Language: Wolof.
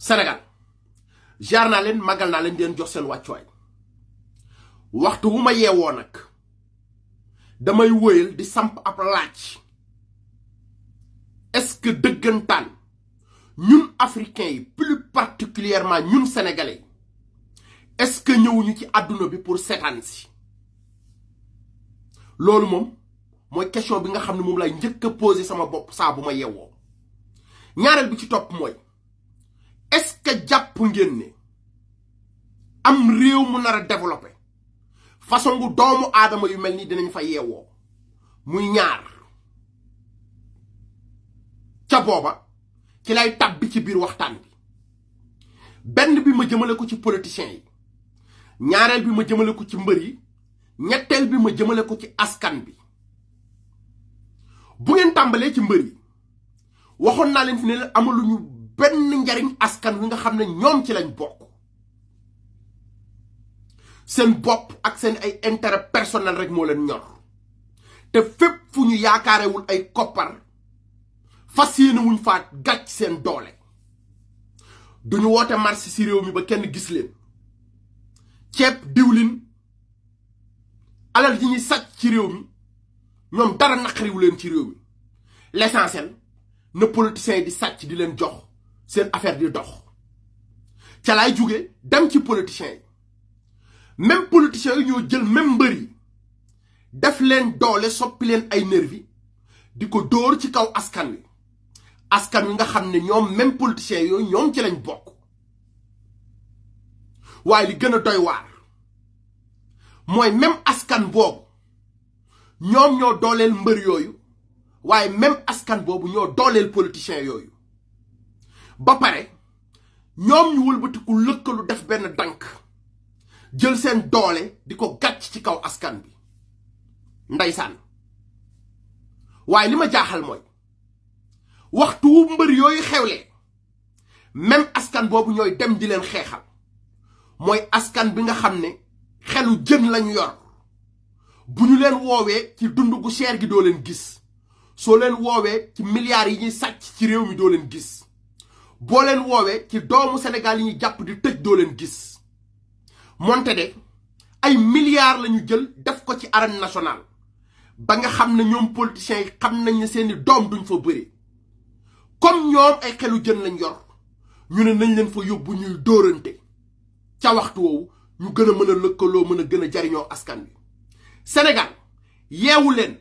Sénégal jaar naa leen màggal naa leen di leen jox seen wàccuwaay waxtu wu ma yeewoo nag damay wóyal di samp ab laaj est-ce que dëggantaan ñun africains yi plus particulièrement ñun sénégalais est-ce que ñëwuñu ci àdduna bi pour seetaan si loolu moom mooy question bi nga xam ne moom lay njëkk a poser sama bopp saa bu ma yeewoo ñaareel bi ci topp mooy est-ce que jàpp ngeen ne am réew mu nar a développé façon gu doomu aadama yu mel ni dinañ fa yeewoo muy ñaar ca booba ci lay tàbbi ci biir waxtaan bi benn bi ma jëmale ko ci politiciens yi ñaareel bi ma jëmale ko ci mbër yi ñetteel bi ma jëmale ko ci askan bi bu ngeen tàmbalee ci mbër yi waxoon naa leen fi ne leen amaluñu benn njariñ askan wi nga xam ne ñoom ci lañ bokk seen bopp ak seen ay intérêt personnel rek moo leen ñor te fépp fu ñu yaakaarewul ay koppar fas yéene wuñ faat gàcc seen doole duñu woote marché ci réew mi ba kenn gis leen ceeb diwlin alal ji ñuy sàcc ci réew mi ñoom dara naqariwu leen ci réew mi l'essentiel na politiciens yi di sàcc di leen jox seen affaire di dox ca laay jóge dem ci politiciens yi même politiciens yi ñoo jël même mbër yi def leen doole soppi leen ay nervi di ko dóor ci kaw askan wi nga xam ne ñoom même politiciens yooyu ñoom ci lañ bokk waaye li gën a doy waar mooy même askan boobu ñoom ñoo dooleel mbër yooyu waaye même askan boobu ñoo dooleel politiciens yooyu ba pare ñoom ñu wëlbatiku lëkkalu def benn dank jël seen doole di ko gàcc ci kaw askan bi ndeysaan waaye li ma jaaxal mooy waxtu wu mbër yooyu xewle même askan boobu ñooy dem di leen xeexal mooy askan bi nga xam ne xelu jën lañu yor bu ñu leen woowee ci dund gu cher gi doo leen gis soo leen woowee ci milliards yi ñuy sàcc ci réew mi doo leen gis boo leen woowee ci doomu Sénégal yi ñuy jàpp di tëj doo leen gis moonte de ay milliards lañu jël def ko ci arène nationale ba nga xam ne ñoom politiciens yi xam nañ ne seeni doom duñ fa bëri comme ñoom ay xelu jën lañ yor ñu ne nañ leen fa yóbbu ñuy dóorante ca waxtu woowu ñu gën a mën a lëkkaloo mën a gën a jariñoo askan wi Sénégal yeewu leen